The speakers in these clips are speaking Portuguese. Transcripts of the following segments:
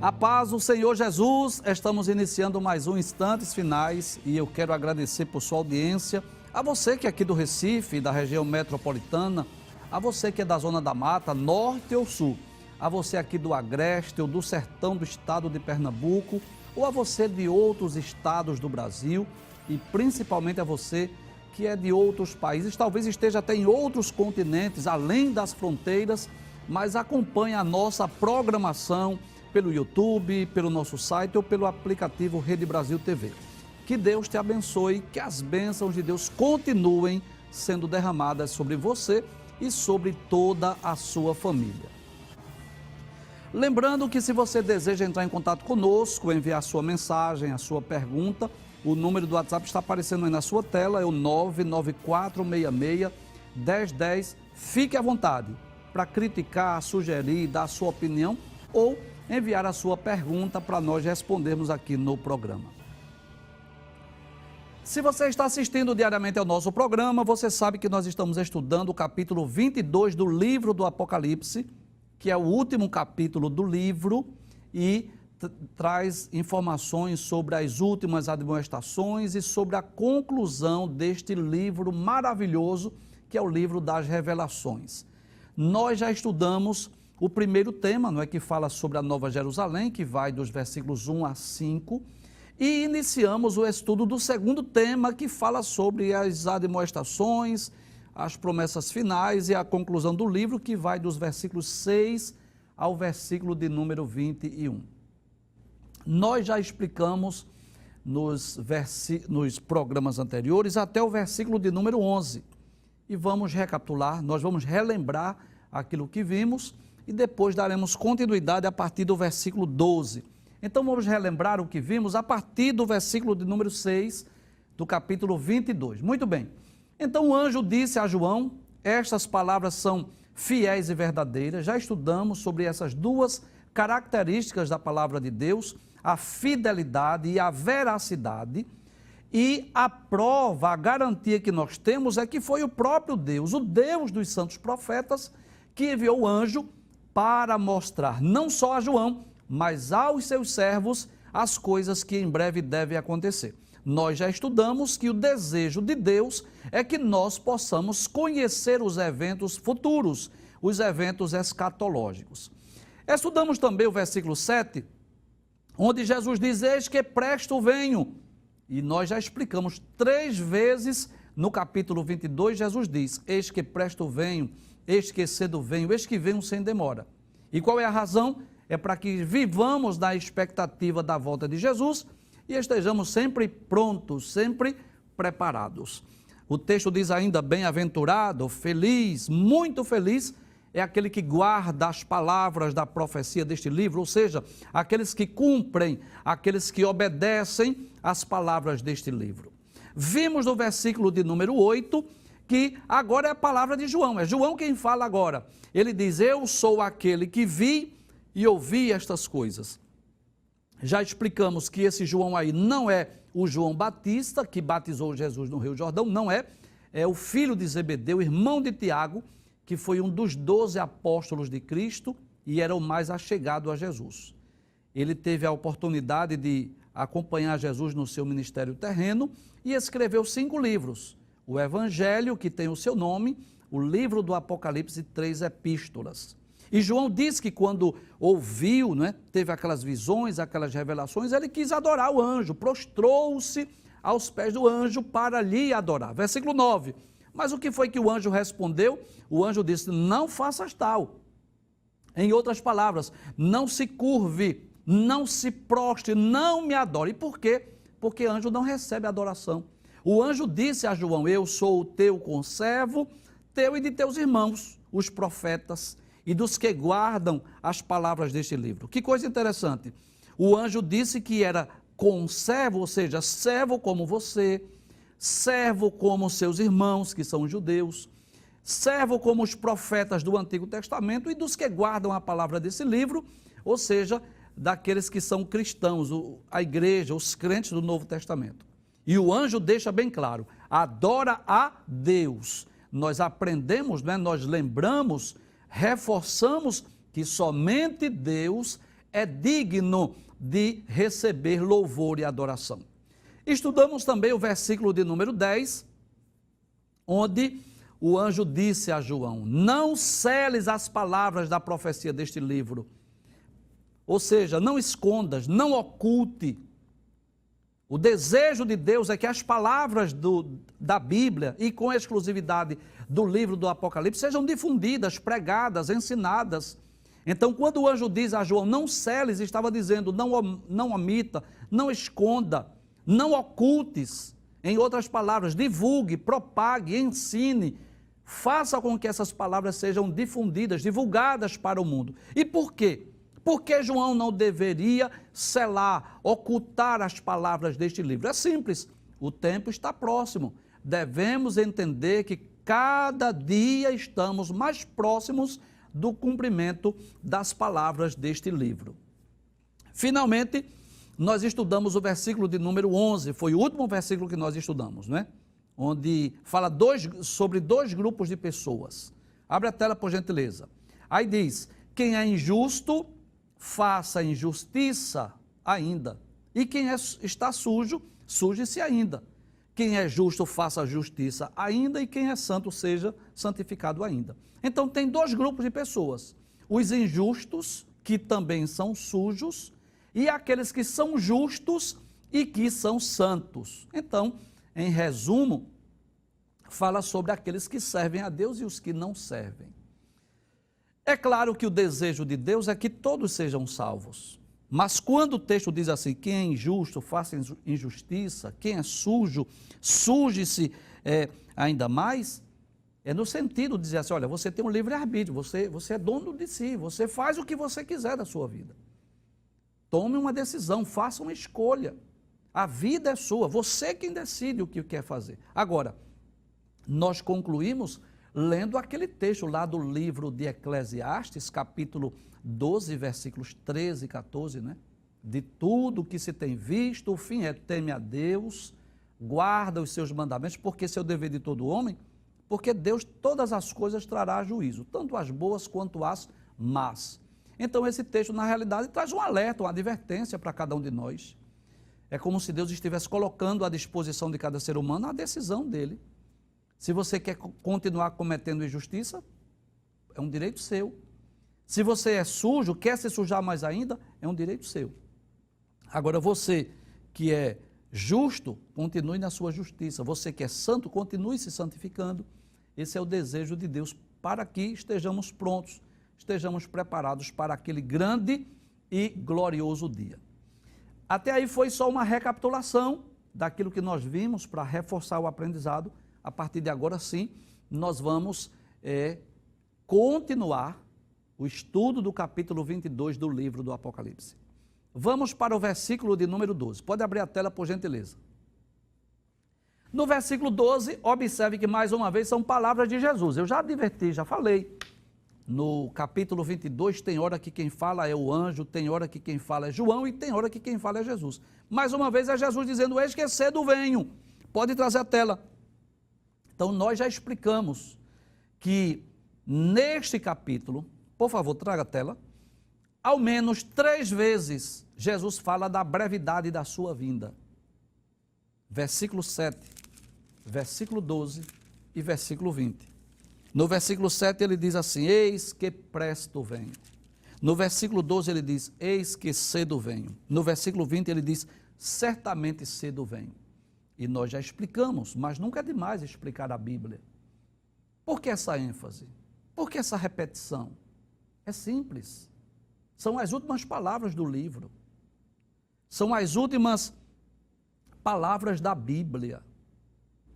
A paz do Senhor Jesus, estamos iniciando mais um Instantes Finais e eu quero agradecer por sua audiência, a você que é aqui do Recife, da região metropolitana, a você que é da Zona da Mata, Norte ou Sul, a você aqui do Agreste ou do Sertão do estado de Pernambuco, ou a você de outros estados do Brasil e principalmente a você que é de outros países, talvez esteja até em outros continentes, além das fronteiras, mas acompanhe a nossa programação pelo YouTube, pelo nosso site ou pelo aplicativo Rede Brasil TV. Que Deus te abençoe, que as bênçãos de Deus continuem sendo derramadas sobre você e sobre toda a sua família. Lembrando que se você deseja entrar em contato conosco, enviar sua mensagem, a sua pergunta, o número do WhatsApp está aparecendo aí na sua tela, é o 99466-1010. Fique à vontade para criticar, sugerir, dar a sua opinião ou enviar a sua pergunta para nós respondermos aqui no programa. Se você está assistindo diariamente ao nosso programa, você sabe que nós estamos estudando o capítulo 22 do livro do Apocalipse, que é o último capítulo do livro e traz informações sobre as últimas admoestações e sobre a conclusão deste livro maravilhoso, que é o livro das Revelações. Nós já estudamos o primeiro tema, não é, que fala sobre a Nova Jerusalém, que vai dos versículos 1 a 5, e iniciamos o estudo do segundo tema, que fala sobre as admoestações, as promessas finais e a conclusão do livro, que vai dos versículos 6 ao versículo de número 21. Nós já explicamos nos programas anteriores até o versículo de número 11, e vamos recapitular, nós vamos relembrar aquilo que vimos, e depois daremos continuidade a partir do versículo 12. Então vamos relembrar o que vimos a partir do versículo de número 6 do capítulo 22. Muito bem. Então o anjo disse a João, estas palavras são fiéis e verdadeiras. Já estudamos sobre essas duas características da palavra de Deus, a fidelidade e a veracidade. E a prova, a garantia que nós temos é que foi o próprio Deus, o Deus dos santos profetas, que enviou o anjo para mostrar não só a João, mas aos seus servos as coisas que em breve devem acontecer. Nós já estudamos que o desejo de Deus é que nós possamos conhecer os eventos futuros, os eventos escatológicos. Estudamos também o versículo 7, onde Jesus diz, eis que presto venho. E nós já explicamos 3 vezes no capítulo 22, Jesus diz, eis que presto venho, eis que cedo venho, eis que venho sem demora. E qual é a razão? É para que vivamos na expectativa da volta de Jesus e estejamos sempre prontos, sempre preparados. O texto diz ainda, bem-aventurado, feliz, muito feliz, é aquele que guarda as palavras da profecia deste livro, ou seja, aqueles que cumprem, aqueles que obedecem às palavras deste livro. Vimos no versículo de número 8, que agora é a palavra de João, é João quem fala agora. Ele diz, eu sou aquele que vi e ouvi estas coisas. Já explicamos que esse João aí não é o João Batista, que batizou Jesus no Rio Jordão, não é, é o filho de Zebedeu, irmão de Tiago, que foi um dos 12 apóstolos de Cristo e era o mais achegado a Jesus. Ele teve a oportunidade de acompanhar Jesus no seu ministério terreno e escreveu 5 livros. O Evangelho, que tem o seu nome, o livro do Apocalipse e 3 epístolas. E João diz que quando ouviu, né, teve aquelas visões, aquelas revelações, ele quis adorar o anjo, prostrou-se aos pés do anjo para lhe adorar. Versículo 9. Mas o que foi que o anjo respondeu? O anjo disse, não faças tal. Em outras palavras, não se curve, não se prostre, não me adore. E por quê? Porque anjo não recebe adoração. O anjo disse a João, eu sou o teu conservo, teu e de teus irmãos, os profetas, e dos que guardam as palavras deste livro. Que coisa interessante. O anjo disse que era conservo, ou seja, servo como você, servo como seus irmãos, que são judeus, servo como os profetas do Antigo Testamento e dos que guardam a palavra desse livro, ou seja, daqueles que são cristãos, a igreja, os crentes do Novo Testamento. E o anjo deixa bem claro, adora a Deus. Nós aprendemos, né? Nós lembramos, reforçamos que somente Deus é digno de receber louvor e adoração. Estudamos também o versículo de número 10, onde o anjo disse a João: não seles as palavras da profecia deste livro. Ou seja, não escondas, não oculte. O desejo de Deus é que as palavras da Bíblia, e com exclusividade do livro do Apocalipse, sejam difundidas, pregadas, ensinadas. Então, quando o anjo diz a João, não seles, estava dizendo, não omita, não esconda, não ocultes. Em outras palavras, divulgue, propague, ensine, faça com que essas palavras sejam difundidas, divulgadas para o mundo. E por quê? Porque João não deveria selar, ocultar as palavras deste livro? É simples, o tempo está próximo. Devemos entender que cada dia estamos mais próximos do cumprimento das palavras deste livro. Finalmente, nós estudamos o versículo de número 11, foi o último versículo que nós estudamos, né? Onde fala sobre dois grupos de pessoas. Abre a tela, por gentileza. Aí diz: quem é injusto, faça injustiça ainda. E quem está sujo, suje-se ainda. Quem é justo, faça justiça ainda. E quem é santo, seja santificado ainda. Então, tem dois grupos de pessoas: os injustos, que também são sujos, e aqueles que são justos e que são santos. Então, em resumo, fala sobre aqueles que servem a Deus e os que não servem. É claro que o desejo de Deus é que todos sejam salvos. Mas quando o texto diz assim, quem é injusto, faça injustiça, quem é sujo, suje-se ainda mais, é no sentido de dizer assim, olha, você tem um livre-arbítrio, você é dono de si, você faz o que você quiser da sua vida. Tome uma decisão, faça uma escolha. A vida é sua, você quem decide o que quer fazer. Agora, nós concluímos lendo aquele texto lá do livro de Eclesiastes, capítulo 12, versículos 13 e 14, né? De tudo que se tem visto, o fim é teme a Deus, guarda os seus mandamentos, porque esse é o dever de todo homem, porque Deus todas as coisas trará a juízo, tanto as boas quanto as más. Então esse texto, na realidade, traz um alerta, uma advertência para cada um de nós. É como se Deus estivesse colocando à disposição de cada ser humano a decisão dele. Se você quer continuar cometendo injustiça, é um direito seu. Se você é sujo, quer se sujar mais ainda, é um direito seu. Agora, você que é justo, continue na sua justiça. Você que é santo, continue se santificando. Esse é o desejo de Deus, para que estejamos prontos, estejamos preparados para aquele grande e glorioso dia. Até aí foi só uma recapitulação daquilo que nós vimos para reforçar o aprendizado. A partir de agora, sim, nós vamos continuar o estudo do capítulo 22 do livro do Apocalipse. Vamos para o versículo de número 12. Pode abrir a tela, por gentileza. No versículo 12, observe que mais uma vez são palavras de Jesus. Eu já adverti, já falei. No capítulo 22 tem hora que quem fala é o anjo, tem hora que quem fala é João e tem hora que quem fala é Jesus. Mais uma vez é Jesus dizendo, eis que cedo venho. Pode trazer a tela. Então nós já explicamos que neste capítulo, por favor, traga a tela, ao menos 3 vezes Jesus fala da brevidade da sua vinda. Versículo 7, versículo 12 e versículo 20. No versículo 7 ele diz assim, eis que presto venho. No versículo 12 ele diz, eis que cedo venho. No versículo 20 ele diz, certamente cedo venho. E nós já explicamos, mas nunca é demais explicar a Bíblia. Por que essa ênfase? Por que essa repetição? É simples. São as últimas palavras do livro. São as últimas palavras da Bíblia.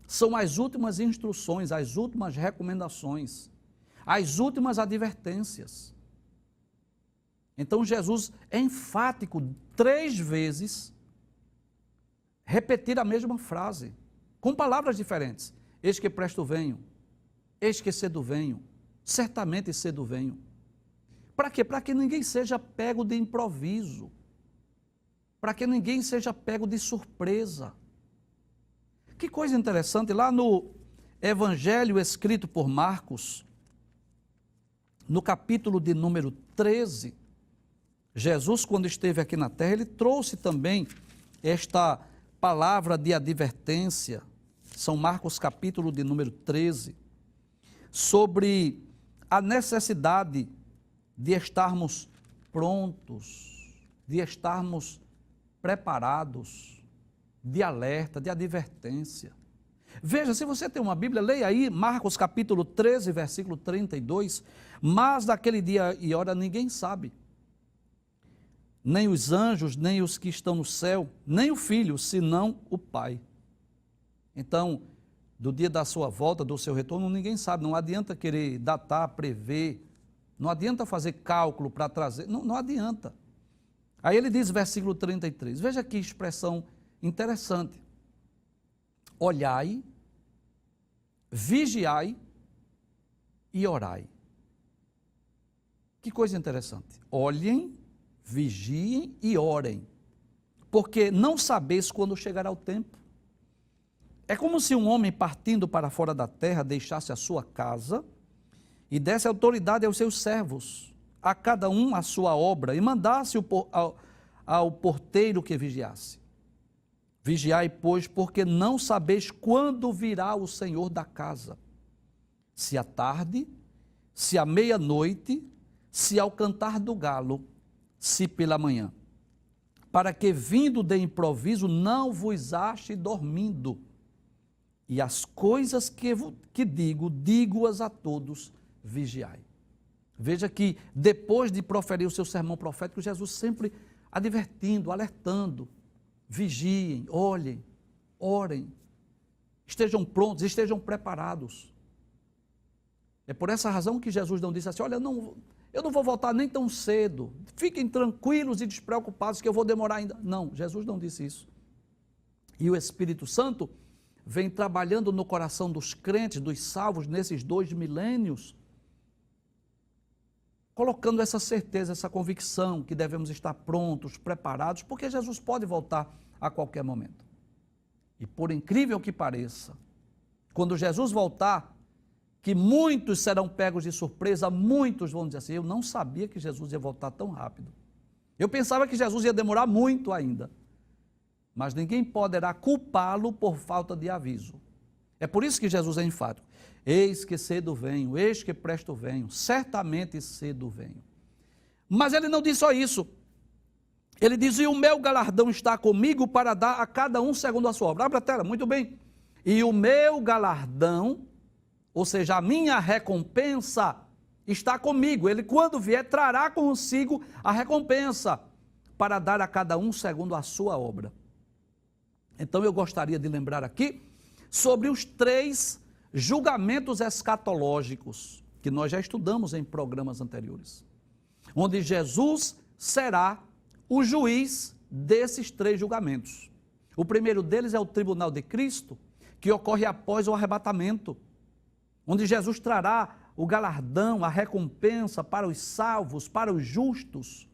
São as últimas instruções, as últimas recomendações, as últimas advertências. Então Jesus é enfático 3 vezes, repetir a mesma frase, com palavras diferentes. Eis que presto venho, eis que cedo venho, certamente cedo venho. Para quê? Para que ninguém seja pego de improviso, para que ninguém seja pego de surpresa. Que coisa interessante, lá no Evangelho escrito por Marcos, no capítulo de número 13, Jesus, quando esteve aqui na terra, ele trouxe também esta palavra de advertência, São Marcos capítulo de número 13, sobre a necessidade de estarmos prontos, de estarmos preparados, de alerta, de advertência. Veja, se você tem uma Bíblia, leia aí Marcos capítulo 13, versículo 32, mas daquele dia e hora ninguém sabe, nem os anjos, nem os que estão no céu, nem o Filho, senão o Pai. Então, do dia da sua volta, do seu retorno, ninguém sabe, não adianta querer datar, prever, não adianta fazer cálculo para trazer, não adianta. Aí ele diz, versículo 33, veja que expressão interessante. Olhai, vigiai e orai. Que coisa interessante. Olhem, vigiem e orem, porque não sabeis quando chegará o tempo. É como se um homem partindo para fora da terra deixasse a sua casa e desse autoridade aos seus servos, a cada um a sua obra, e mandasse ao porteiro que vigiasse. Vigiai, pois, porque não sabeis quando virá o Senhor da casa, se à tarde, se à meia-noite, se ao cantar do galo, se pela manhã, para que vindo de improviso não vos ache dormindo. E as coisas que digo-as a todos, vigiai. Veja que depois de proferir o seu sermão profético, Jesus sempre advertindo, alertando, vigiem, olhem, orem, estejam prontos, estejam preparados. É por essa razão que Jesus não disse assim, olha, eu não vou voltar nem tão cedo, fiquem tranquilos e despreocupados que eu vou demorar ainda. Não, Jesus não disse isso. E o Espírito Santo vem trabalhando no coração dos crentes, dos salvos, nesses 2 milênios, colocando essa certeza, essa convicção que devemos estar prontos, preparados, porque Jesus pode voltar a qualquer momento. E por incrível que pareça, quando Jesus voltar, que muitos serão pegos de surpresa, muitos vão dizer assim, eu não sabia que Jesus ia voltar tão rápido. Eu pensava que Jesus ia demorar muito ainda. Mas ninguém poderá culpá-lo por falta de aviso. É por isso que Jesus é enfático. Eis que cedo venho, eis que presto venho, certamente cedo venho. Mas ele não diz só isso. Ele diz, e o meu galardão está comigo para dar a cada um segundo a sua obra. Abre a tela, muito bem. E o meu galardão, ou seja, a minha recompensa está comigo. Ele, quando vier, trará consigo a recompensa para dar a cada um segundo a sua obra. Então eu gostaria de lembrar aqui sobre os 3 julgamentos escatológicos que nós já estudamos em programas anteriores, onde Jesus será o juiz desses 3 julgamentos. O primeiro deles é o tribunal de Cristo, que ocorre após o arrebatamento, onde Jesus trará o galardão, a recompensa para os salvos, para os justos.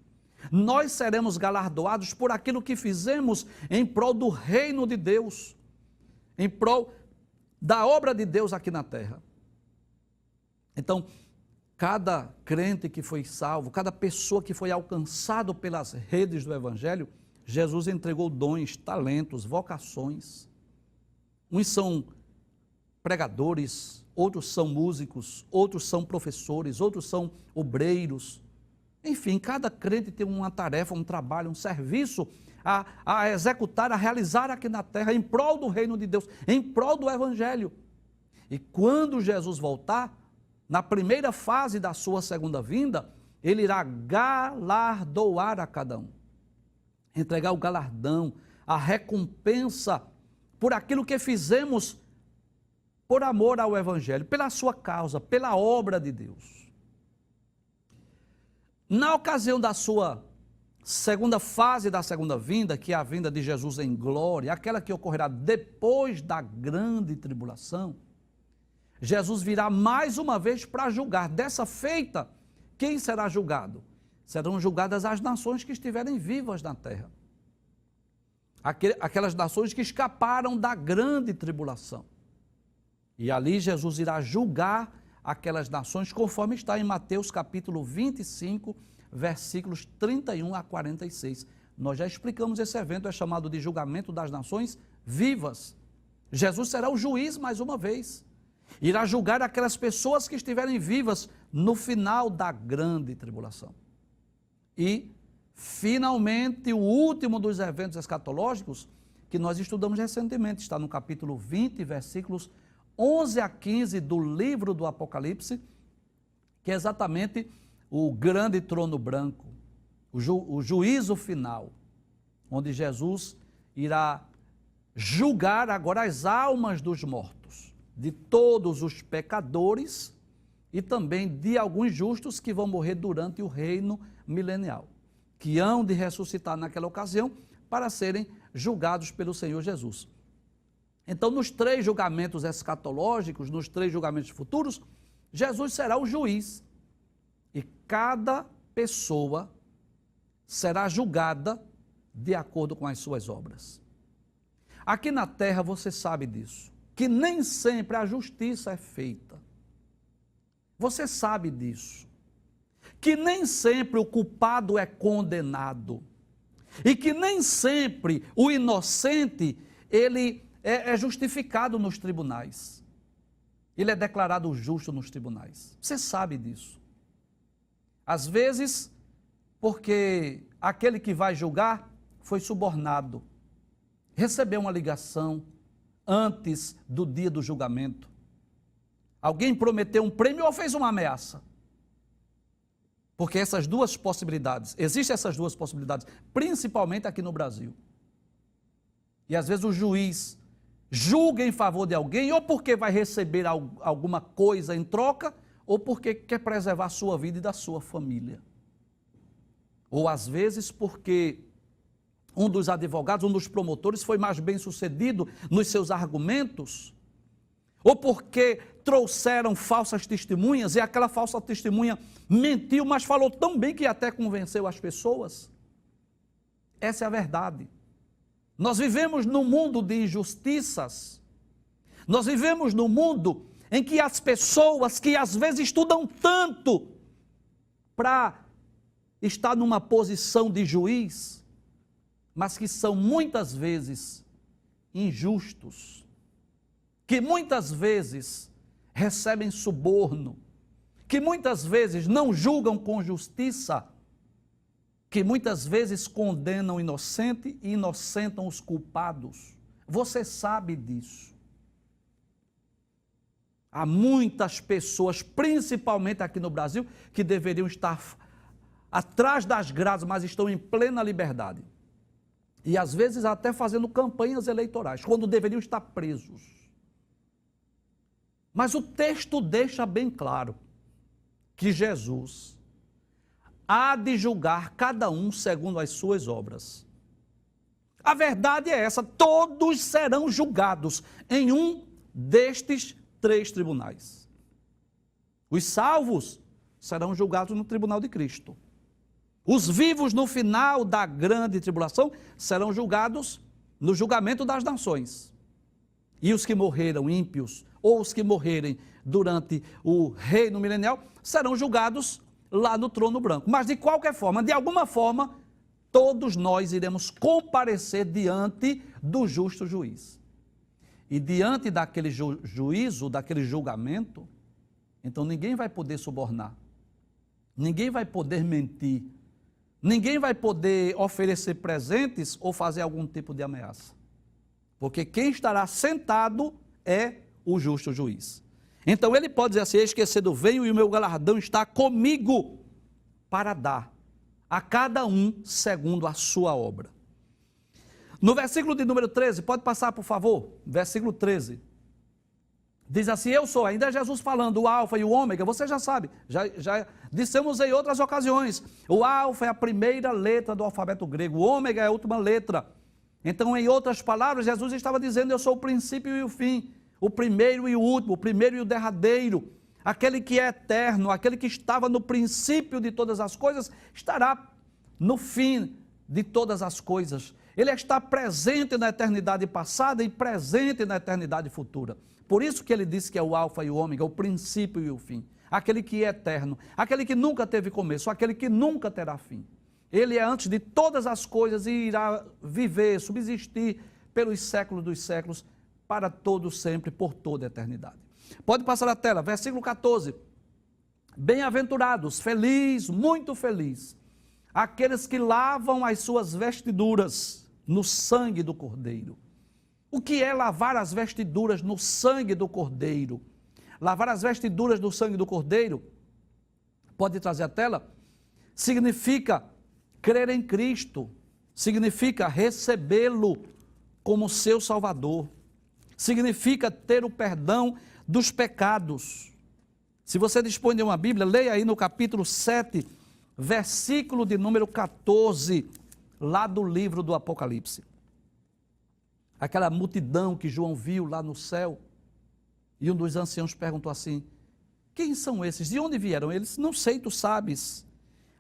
Nós seremos galardoados por aquilo que fizemos em prol do reino de Deus, em prol da obra de Deus aqui na terra. Então, cada crente que foi salvo, cada pessoa que foi alcançado pelas redes do Evangelho, Jesus entregou dons, talentos, vocações. Uns são pregadores, outros são músicos, outros são professores, outros são obreiros. Enfim, cada crente tem uma tarefa, um trabalho, um serviço a executar, a realizar aqui na terra, em prol do reino de Deus, em prol do Evangelho. E quando Jesus voltar, na primeira fase da sua segunda vinda, ele irá galardoar a cada um. Entregar o galardão, a recompensa por aquilo que fizemos por amor ao Evangelho, pela sua causa, pela obra de Deus. Na ocasião da sua segunda fase da segunda vinda, que é a vinda de Jesus em glória, aquela que ocorrerá depois da grande tribulação, Jesus virá mais uma vez para julgar. Dessa feita, quem será julgado? Serão julgadas as nações que estiverem vivas na terra. Aquelas nações que escaparam da grande tribulação. E ali Jesus irá julgar aquelas nações, conforme está em Mateus capítulo 25, versículos 31 a 46. Nós já explicamos esse evento, é chamado de julgamento das nações vivas. Jesus será o juiz mais uma vez. Irá julgar aquelas pessoas que estiverem vivas no final da grande tribulação. E, finalmente, o último dos eventos escatológicos que nós estudamos recentemente, está no capítulo 20, versículos 11 a 15 do livro do Apocalipse, que é exatamente o grande trono branco, o juízo final, onde Jesus irá julgar agora as almas dos mortos, de todos os pecadores e também de alguns justos que vão morrer durante o reino milenial, que hão de ressuscitar naquela ocasião para serem julgados pelo Senhor Jesus. Então, nos 3 julgamentos escatológicos, nos 3 julgamentos futuros, Jesus será o juiz e cada pessoa será julgada de acordo com as suas obras. Aqui na terra você sabe disso, que nem sempre a justiça é feita. Você sabe disso, que nem sempre o culpado é condenado e que nem sempre o inocente ele é justificado nos tribunais. Ele é declarado justo nos tribunais. Você sabe disso. Às vezes, porque aquele que vai julgar foi subornado, recebeu uma ligação antes do dia do julgamento. Alguém prometeu um prêmio ou fez uma ameaça. Porque essas duas possibilidades, existem essas duas possibilidades, principalmente aqui no Brasil. E às vezes o juiz julga em favor de alguém, ou porque vai receber alguma coisa em troca, ou porque quer preservar a sua vida e da sua família. Ou às vezes porque um dos advogados, um dos promotores foi mais bem sucedido nos seus argumentos, ou porque trouxeram falsas testemunhas e aquela falsa testemunha mentiu, mas falou tão bem que até convenceu as pessoas. Essa é a verdade. Nós vivemos num mundo de injustiças, nós vivemos num mundo em que as pessoas que às vezes estudam tanto para estar numa posição de juiz, mas que são muitas vezes injustos, que muitas vezes recebem suborno, que muitas vezes não julgam com justiça, que muitas vezes condenam o inocente e inocentam os culpados. Você sabe disso. Há muitas pessoas, principalmente aqui no Brasil, que deveriam estar atrás das grades, mas estão em plena liberdade. E às vezes até fazendo campanhas eleitorais, quando deveriam estar presos. Mas o texto deixa bem claro que Jesus há de julgar cada um segundo as suas obras. A verdade é essa, todos serão julgados em um destes 3 tribunais. Os salvos serão julgados no tribunal de Cristo. Os vivos no final da grande tribulação serão julgados no julgamento das nações. E os que morreram ímpios, ou os que morrerem durante o reino milenial, serão julgados lá no trono branco. Mas de qualquer forma, de alguma forma, todos nós iremos comparecer diante do justo juiz. E diante daquele juízo, daquele julgamento, então ninguém vai poder subornar, ninguém vai poder mentir, ninguém vai poder oferecer presentes ou fazer algum tipo de ameaça. Porque quem estará sentado é o justo juiz. Então ele pode dizer assim: esquecido venho e o meu galardão está comigo para dar a cada um segundo a sua obra. No versículo de número 13, pode passar por favor, versículo 13, diz assim: eu sou, ainda é Jesus falando, o alfa e o ômega, você já sabe, já dissemos em outras ocasiões, o alfa é a primeira letra do alfabeto grego, o ômega é a última letra. Então, em outras palavras, Jesus estava dizendo: eu sou o princípio e o fim, o primeiro e o último, o primeiro e o derradeiro, aquele que é eterno, aquele que estava no princípio de todas as coisas, estará no fim de todas as coisas. Ele está presente na eternidade passada e presente na eternidade futura. Por isso que ele disse que é o alfa e o ômega, o princípio e o fim. Aquele que é eterno, aquele que nunca teve começo, aquele que nunca terá fim. Ele é antes de todas as coisas e irá viver, subsistir pelos séculos dos séculos, para todo sempre, por toda a eternidade. Pode passar a tela, versículo 14. Bem-aventurados, feliz, muito feliz, aqueles que lavam as suas vestiduras no sangue do Cordeiro. O que é lavar as vestiduras no sangue do Cordeiro? Lavar as vestiduras no sangue do Cordeiro, pode trazer a tela, significa crer em Cristo, significa recebê-lo como seu Salvador, significa ter o perdão dos pecados. Se você dispõe de uma Bíblia, leia aí no capítulo 7, versículo de número 14, lá do livro do Apocalipse. Aquela multidão que João viu lá no céu, e um dos anciãos perguntou assim, quem são esses? De onde vieram eles? Não sei, tu sabes.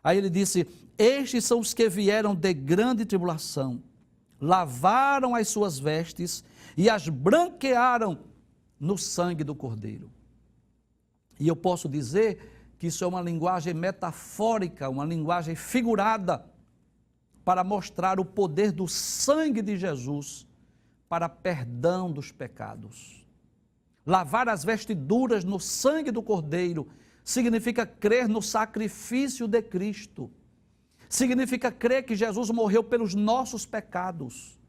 Aí ele disse, estes são os que vieram de grande tribulação, lavaram as suas vestes e as branquearam no sangue do Cordeiro. E eu posso dizer que isso é uma linguagem metafórica, uma linguagem figurada, para mostrar o poder do sangue de Jesus para perdão dos pecados. Lavar as vestiduras no sangue do Cordeiro significa crer no sacrifício de Cristo. Significa crer que Jesus morreu pelos nossos pecados.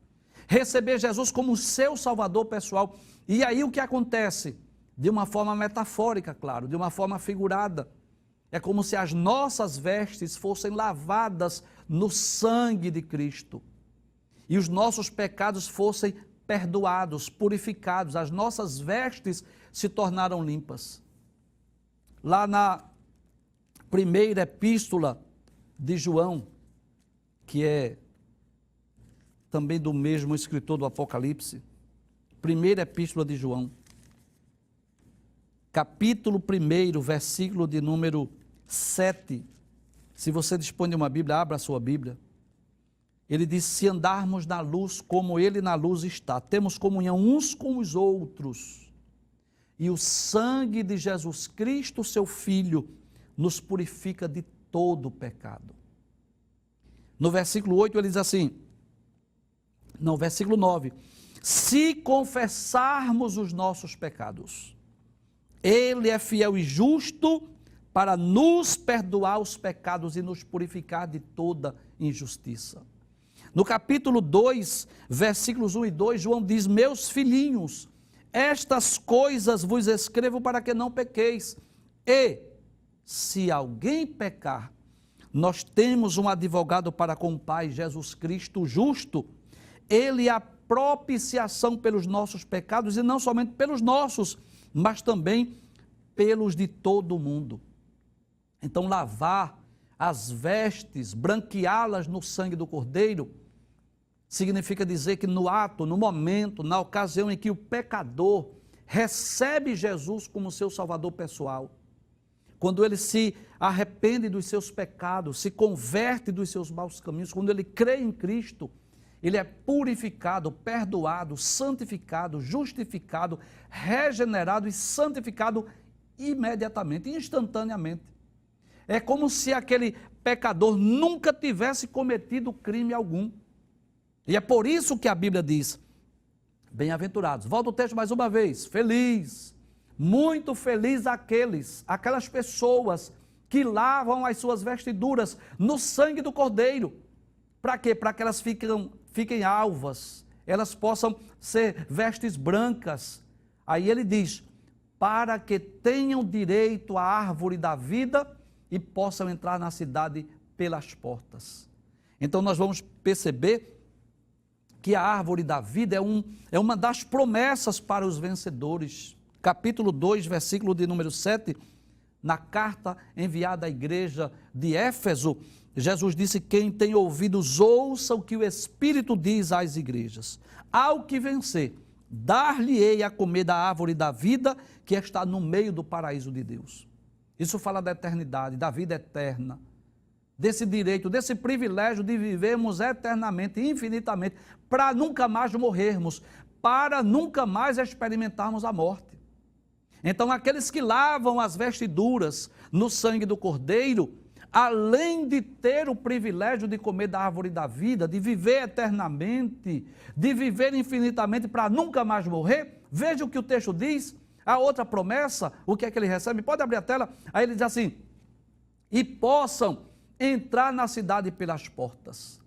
Receber Jesus como seu Salvador pessoal. E aí o que acontece? De uma forma metafórica, claro, de uma forma figurada. É como se as nossas vestes fossem lavadas no sangue de Cristo. E os nossos pecados fossem perdoados, purificados. As nossas vestes se tornaram limpas. Lá na primeira epístola de João, que é também do mesmo escritor do Apocalipse, primeira epístola de João, capítulo 1, versículo de número 7, se você dispõe de uma Bíblia, abra a sua Bíblia, ele diz, se andarmos na luz como ele na luz está, temos comunhão uns com os outros, e o sangue de Jesus Cristo, seu Filho, nos purifica de todo o pecado. No versículo 8 ele diz assim, não, versículo 9, se confessarmos os nossos pecados, ele é fiel e justo para nos perdoar os pecados e nos purificar de toda injustiça. No capítulo 2, versículos 1 e 2, João diz, meus filhinhos, estas coisas vos escrevo para que não pequeis. E, se alguém pecar, nós temos um advogado para com o Pai, Jesus Cristo justo. Ele é a propiciação pelos nossos pecados, e não somente pelos nossos, mas também pelos de todo o mundo. Então, lavar as vestes, branqueá-las no sangue do Cordeiro, significa dizer que no ato, no momento, na ocasião em que o pecador recebe Jesus como seu Salvador pessoal, quando ele se arrepende dos seus pecados, se converte dos seus maus caminhos, quando ele crê em Cristo, ele é purificado, perdoado, santificado, justificado, regenerado e santificado imediatamente, instantaneamente. É como se aquele pecador nunca tivesse cometido crime algum. E é por isso que a Bíblia diz, bem-aventurados. Volta o texto mais uma vez, feliz, muito feliz aquelas pessoas que lavam as suas vestiduras no sangue do Cordeiro. Para quê? Para que elas fiquem alvas, elas possam ser vestes brancas. Aí ele diz, para que tenham direito à árvore da vida e possam entrar na cidade pelas portas. Então nós vamos perceber que a árvore da vida é uma das promessas para os vencedores. Capítulo 2, versículo de número 7, na carta enviada à igreja de Éfeso, Jesus disse, quem tem ouvidos ouça o que o Espírito diz às igrejas. Ao que vencer, dar-lhe-ei a comer da árvore da vida que está no meio do paraíso de Deus. Isso fala da eternidade, da vida eterna, desse direito, desse privilégio de vivermos eternamente, infinitamente, para nunca mais morrermos, para nunca mais experimentarmos a morte. Então, aqueles que lavam as vestiduras no sangue do Cordeiro, além de ter o privilégio de comer da árvore da vida, de viver eternamente, de viver infinitamente para nunca mais morrer, veja o que o texto diz, a outra promessa, o que é que ele recebe? Pode abrir a tela, aí ele diz assim, e possam entrar na cidade pelas portas.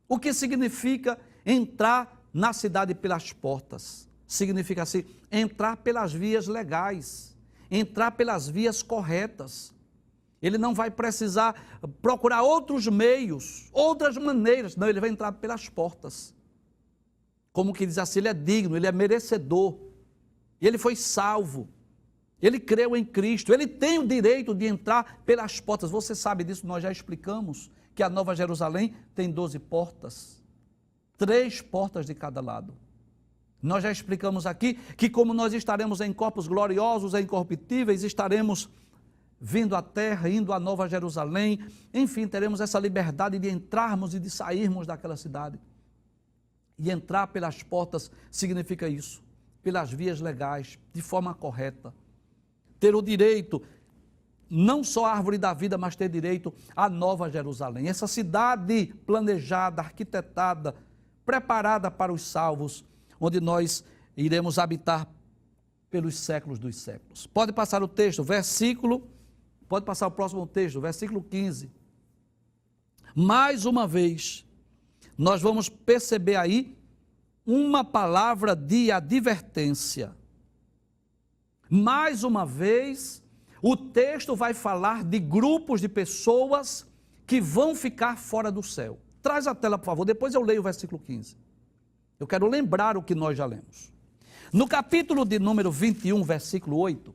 O que significa entrar na cidade pelas portas? Significa assim, entrar pelas vias legais, entrar pelas vias corretas. Ele não vai precisar procurar outros meios, outras maneiras, não, ele vai entrar pelas portas. Como que diz assim, ele é digno, ele é merecedor, ele foi salvo, ele creu em Cristo, ele tem o direito de entrar pelas portas. Você sabe disso, nós já explicamos que a Nova Jerusalém tem 12 portas, 3 portas de cada lado. Nós já explicamos aqui que como nós estaremos em corpos gloriosos e incorruptíveis, estaremos vindo à terra, indo à Nova Jerusalém, enfim, teremos essa liberdade de entrarmos e de sairmos daquela cidade. E entrar pelas portas significa isso, pelas vias legais, de forma correta. Ter o direito, não só à árvore da vida, mas ter direito à Nova Jerusalém. Essa cidade planejada, arquitetada, preparada para os salvos, onde nós iremos habitar pelos séculos dos séculos. Pode passar o texto, pode passar o próximo texto, versículo 15. Mais uma vez, nós vamos perceber aí uma palavra de advertência. Mais uma vez, o texto vai falar de grupos de pessoas que vão ficar fora do céu. Traz a tela, por favor, depois eu leio o versículo 15. Eu quero lembrar o que nós já lemos. No capítulo de número 21, versículo 8,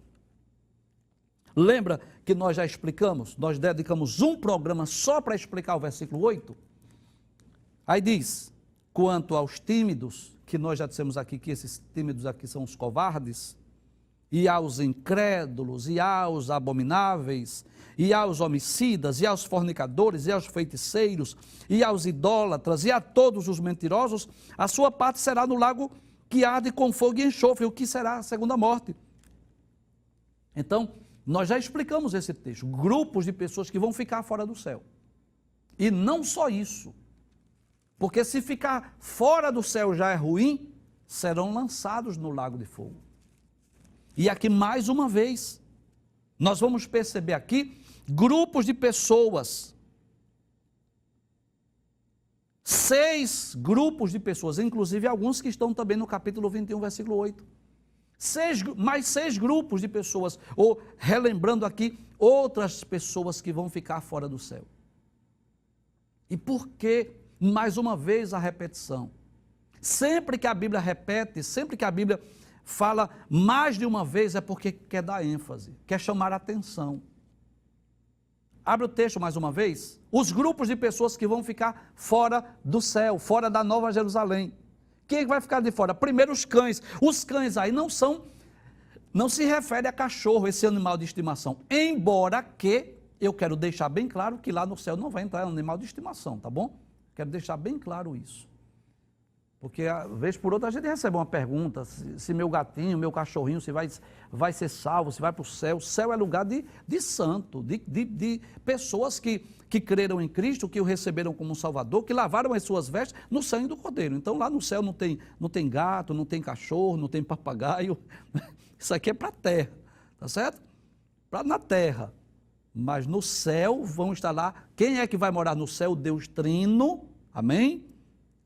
lembra que nós já explicamos, nós dedicamos um programa só para explicar o versículo 8? Aí diz, quanto aos tímidos, que nós já dissemos aqui que esses tímidos aqui são os covardes, e aos incrédulos, e aos abomináveis, e aos homicidas, e aos fornicadores, e aos feiticeiros, e aos idólatras, e a todos os mentirosos, a sua parte será no lago que arde com fogo e enxofre, o que será a segunda morte. Então, nós já explicamos esse texto, grupos de pessoas que vão ficar fora do céu. E não só isso, porque se ficar fora do céu já é ruim, serão lançados no lago de fogo. E aqui mais uma vez, nós vamos perceber aqui grupos de pessoas, 6 grupos de pessoas, inclusive alguns que estão também no capítulo 21, versículo 8. Mais 6 grupos de pessoas, ou relembrando aqui, outras pessoas que vão ficar fora do céu. E por que, mais uma vez, a repetição? Sempre que a Bíblia repete, sempre que a Bíblia fala mais de uma vez, é porque quer dar ênfase, quer chamar a atenção. Abre o texto mais uma vez. Os grupos de pessoas que vão ficar fora do céu, fora da Nova Jerusalém. Quem vai ficar de fora? Primeiro os cães. Os cães aí não se refere a cachorro, esse animal de estimação. Embora que, eu quero deixar bem claro que lá no céu não vai entrar animal de estimação, tá bom? Quero deixar bem claro isso. Porque, vez por outra, a gente recebe uma pergunta, se meu gatinho, meu cachorrinho, se vai ser salvo, se vai para o céu. O céu é lugar de santo, de pessoas que creram em Cristo, que o receberam como um Salvador, que lavaram as suas vestes no sangue do Cordeiro. Então, lá no céu não tem gato, não tem cachorro, não tem papagaio. Isso aqui é para a terra, tá certo? Na terra. Mas no céu vão estar lá. Quem é que vai morar no céu? O Deus Trino, amém?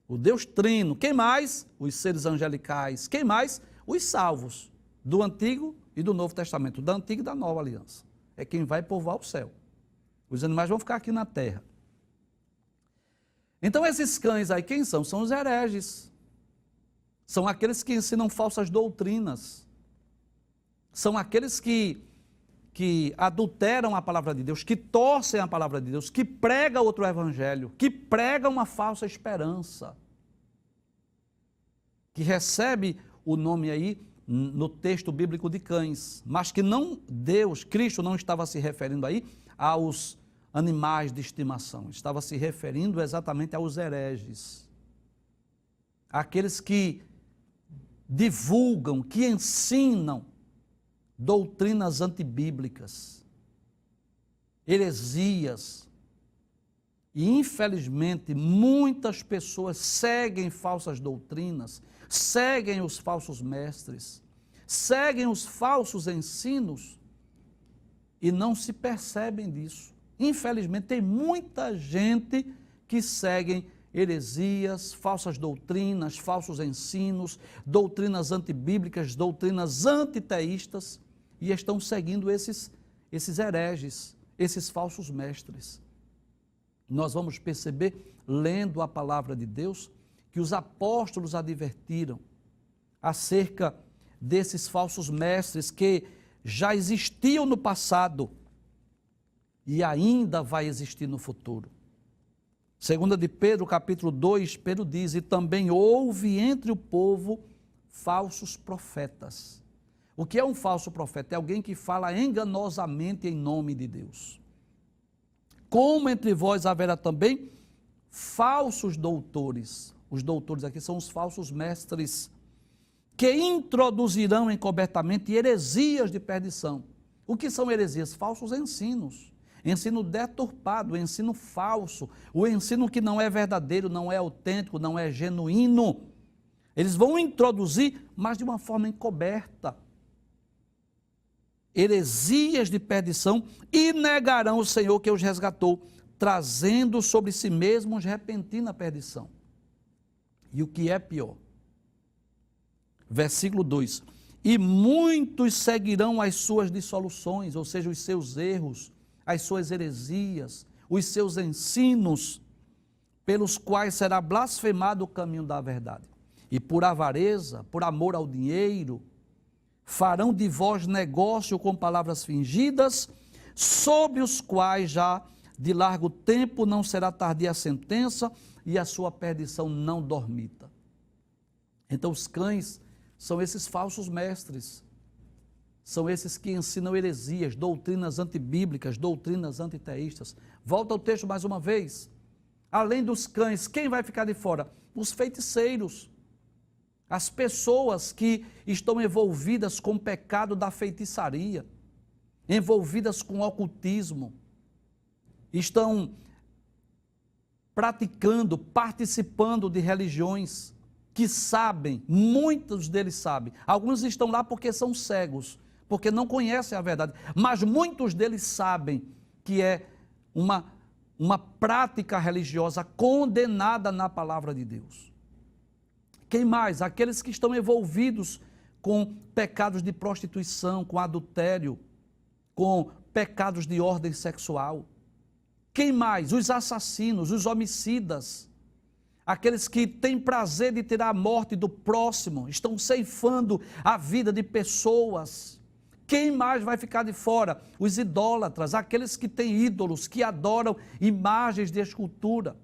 O Deus Trino. Quem mais? Os seres angelicais. Quem mais? Os salvos do Antigo e do Novo Testamento, da Antiga e da Nova Aliança. É quem vai povoar o céu. Os animais vão ficar aqui na terra. Então esses cães aí, quem são? São os hereges. São aqueles que ensinam falsas doutrinas. São aqueles que adulteram a palavra de Deus, que torcem a palavra de Deus, que pregam outro evangelho, que pregam uma falsa esperança, que recebe o nome aí no texto bíblico de cães, mas que Cristo não estava se referindo aí aos animais de estimação. Estava se referindo exatamente aos hereges. Aqueles que divulgam, que ensinam doutrinas antibíblicas, heresias. E, infelizmente, muitas pessoas seguem falsas doutrinas, seguem os falsos mestres, seguem os falsos ensinos e não se percebem disso. Infelizmente, tem muita gente que segue heresias, falsas doutrinas, falsos ensinos, doutrinas antibíblicas, doutrinas antiteístas, e estão seguindo esses hereges, esses falsos mestres. Nós vamos perceber, lendo a palavra de Deus, que os apóstolos advertiram acerca desses falsos mestres que já existiam no passado e ainda vai existir no futuro. Segunda de Pedro, capítulo 2, Pedro diz: e também houve entre o povo falsos profetas. O que é um falso profeta? É alguém que fala enganosamente em nome de Deus. Como entre vós haverá também falsos doutores. Os doutores aqui são os falsos mestres, que introduzirão encobertamente heresias de perdição. O que são heresias? Falsos ensinos. Ensino deturpado, ensino falso, o ensino que não é verdadeiro, não é autêntico, não é genuíno. Eles vão introduzir, mas de uma forma encoberta. Heresias de perdição, e negarão o Senhor que os resgatou, trazendo sobre si mesmos repentina perdição. E o que é pior? Versículo 2: e muitos seguirão as suas dissoluções, ou seja, os seus erros, as suas heresias, os seus ensinos, pelos quais será blasfemado o caminho da verdade. E por avareza, por amor ao dinheiro, farão de vós negócio com palavras fingidas, sobre os quais já de largo tempo não será tardia a sentença, e a sua perdição não dormita. Então os cães são esses falsos mestres, são esses que ensinam heresias, doutrinas antibíblicas, doutrinas antiteístas. Volta ao texto mais uma vez. Além dos cães, quem vai ficar de fora? Os feiticeiros. As pessoas que estão envolvidas com o pecado da feitiçaria, envolvidas com o ocultismo, estão praticando, participando de religiões que sabem, muitos deles sabem. Alguns estão lá porque são cegos, porque não conhecem a verdade, mas muitos deles sabem que é uma prática religiosa condenada na palavra de Deus. Quem mais? Aqueles que estão envolvidos com pecados de prostituição, com adultério, com pecados de ordem sexual. Quem mais? Os assassinos, os homicidas, aqueles que têm prazer de tirar a morte do próximo, estão ceifando a vida de pessoas. Quem mais vai ficar de fora? Os idólatras, aqueles que têm ídolos, que adoram imagens de escultura.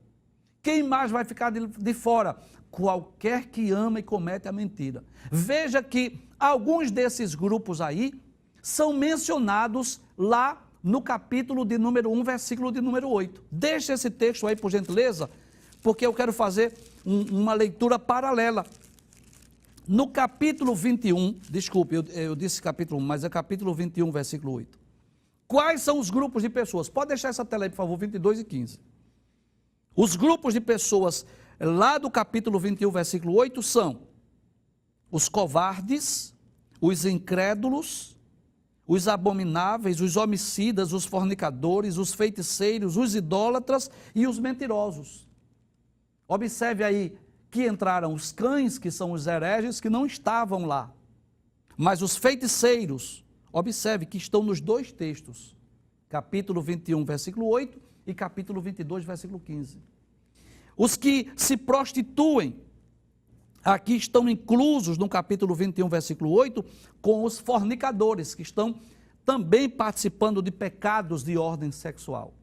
Quem mais vai ficar de fora? Qualquer que ama e comete a mentira. Veja que alguns desses grupos aí são mencionados lá no capítulo de número 1, versículo de número 8. Deixa esse texto aí, por gentileza, porque eu quero fazer uma leitura paralela. No capítulo 21, desculpe, eu disse capítulo 1, mas é capítulo 21, versículo 8. Quais são os grupos de pessoas? Pode deixar essa tela aí, por favor, 22 e 15. Os grupos de pessoas lá do capítulo 21, versículo 8, são os covardes, os incrédulos, os abomináveis, os homicidas, os fornicadores, os feiticeiros, os idólatras e os mentirosos. Observe aí que entraram os cães, que são os hereges, que não estavam lá. Mas os feiticeiros, observe que estão nos dois textos, capítulo 21, versículo 8 e capítulo 22, versículo 15. Os que se prostituem, aqui estão inclusos no capítulo 21, versículo 8, com os fornicadores, que estão também participando de pecados de ordem sexual.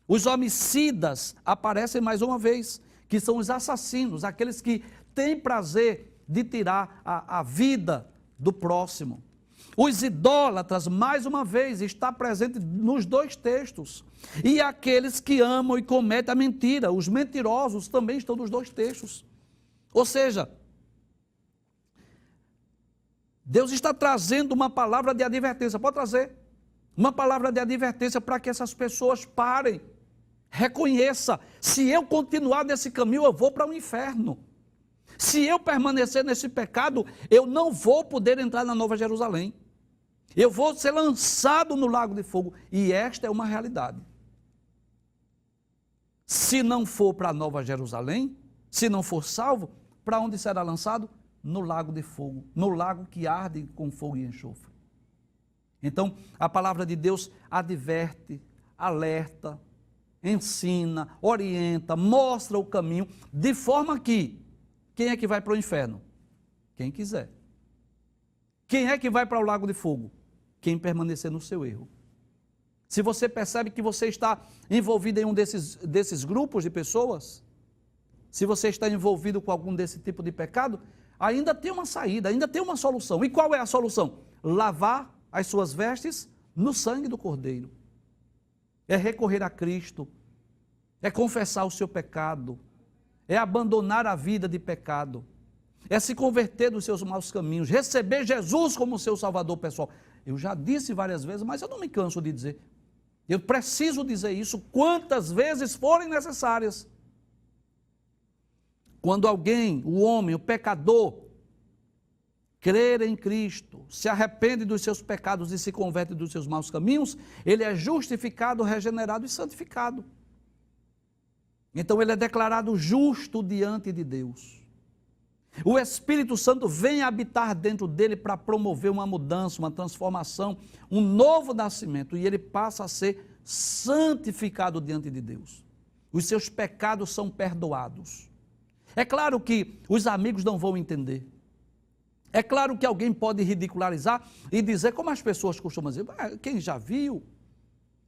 Os homicidas aparecem mais uma vez, que são os assassinos, aqueles que têm prazer de tirar a vida do próximo. Os idólatras, mais uma vez, está presente nos dois textos. E aqueles que amam e cometem a mentira, os mentirosos também estão nos dois textos. Ou seja, Deus está trazendo uma palavra de advertência. Pode trazer uma palavra de advertência para que essas pessoas parem. Reconheça, se eu continuar nesse caminho, eu vou para o inferno. Se eu permanecer nesse pecado, eu não vou poder entrar na Nova Jerusalém. Eu vou ser lançado no lago de fogo. E esta é uma realidade. Se não for para a Nova Jerusalém, se não for salvo, para onde será lançado? No lago de fogo, no lago que arde com fogo e enxofre. Então, a palavra de Deus adverte, alerta, ensina, orienta, mostra o caminho, de forma que, quem é que vai para o inferno? Quem quiser. Quem é que vai para o lago de fogo? Quem permanecer no seu erro. Se você percebe que você está envolvido em um desses grupos de pessoas, se você está envolvido com algum desse tipo de pecado, ainda tem uma saída, ainda tem uma solução. E qual é a solução? Lavar as suas vestes no sangue do Cordeiro. É recorrer a Cristo, é confessar o seu pecado, é abandonar a vida de pecado, é se converter dos seus maus caminhos, receber Jesus como seu Salvador pessoal. Eu já disse várias vezes, mas eu não me canso de dizer. Eu preciso dizer isso quantas vezes forem necessárias. Quando alguém, o homem, o pecador, crer em Cristo, se arrepende dos seus pecados e se converte dos seus maus caminhos, ele é justificado, regenerado e santificado. Então ele é declarado justo diante de Deus. O Espírito Santo vem habitar dentro dele para promover uma mudança, uma transformação, um novo nascimento, e ele passa a ser santificado diante de Deus. Os seus pecados são perdoados. É claro que os amigos não vão entender. É claro que alguém pode ridicularizar e dizer, como as pessoas costumam dizer, quem já viu,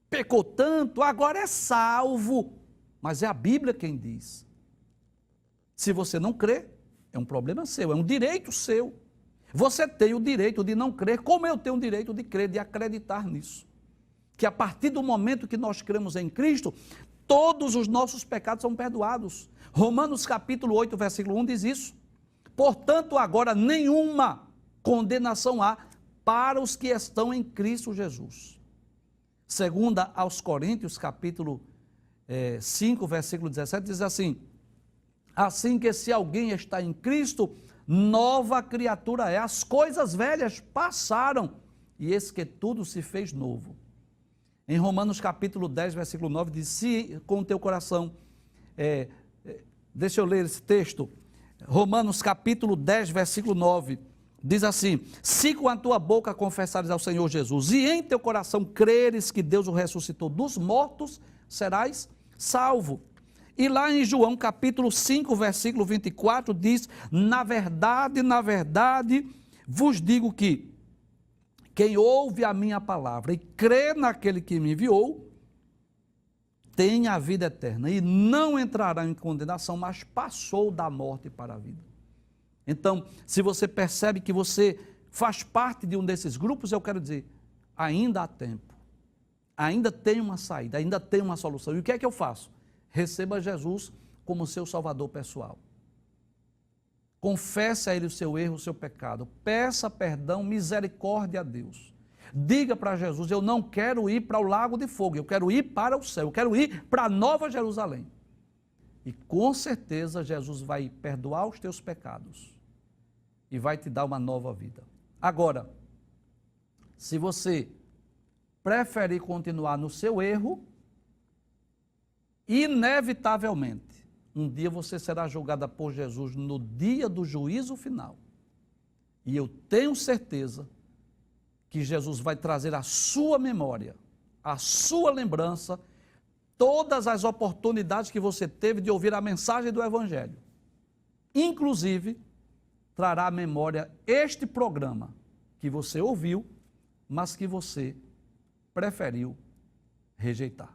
pecou tanto, agora é salvo. Mas é a Bíblia quem diz. Se você não crê, é um problema seu, é um direito seu. Você tem o direito de não crer, como eu tenho o direito de crer, de acreditar nisso. Que a partir do momento que nós cremos em Cristo, todos os nossos pecados são perdoados. Romanos capítulo 8, versículo 1 diz isso. Portanto, agora nenhuma condenação há para os que estão em Cristo Jesus. Segunda aos Coríntios, capítulo 5, versículo 17, diz assim: assim que se alguém está em Cristo, nova criatura é. As coisas velhas passaram, e eis que tudo se fez novo. Em Romanos capítulo 10, versículo 9, diz, se com o teu coração, deixa eu ler esse texto, Romanos capítulo 10, versículo 9, diz assim, se com a tua boca confessares ao Senhor Jesus, e em teu coração creres que Deus o ressuscitou dos mortos, serás salvo. E lá em João capítulo 5, versículo 24, diz, na verdade, vos digo que quem ouve a minha palavra e crê naquele que me enviou, tem a vida eterna e não entrará em condenação, mas passou da morte para a vida. Então, se você percebe que você faz parte de um desses grupos, eu quero dizer, ainda há tempo, ainda tem uma saída, ainda tem uma solução. E o que é que eu faço? Receba Jesus como seu Salvador pessoal. Confesse a Ele o seu erro, o seu pecado. Peça perdão, misericórdia a Deus. Diga para Jesus, eu não quero ir para o lago de fogo, eu quero ir para o céu, eu quero ir para a Nova Jerusalém. E com certeza Jesus vai perdoar os teus pecados e vai te dar uma nova vida. Agora, se você preferir continuar no seu erro, inevitavelmente, um dia você será julgada por Jesus no dia do juízo final. E eu tenho certeza que Jesus vai trazer à sua memória, à sua lembrança, todas as oportunidades que você teve de ouvir a mensagem do Evangelho. Inclusive, trará à memória este programa que você ouviu, mas que você preferiu rejeitar.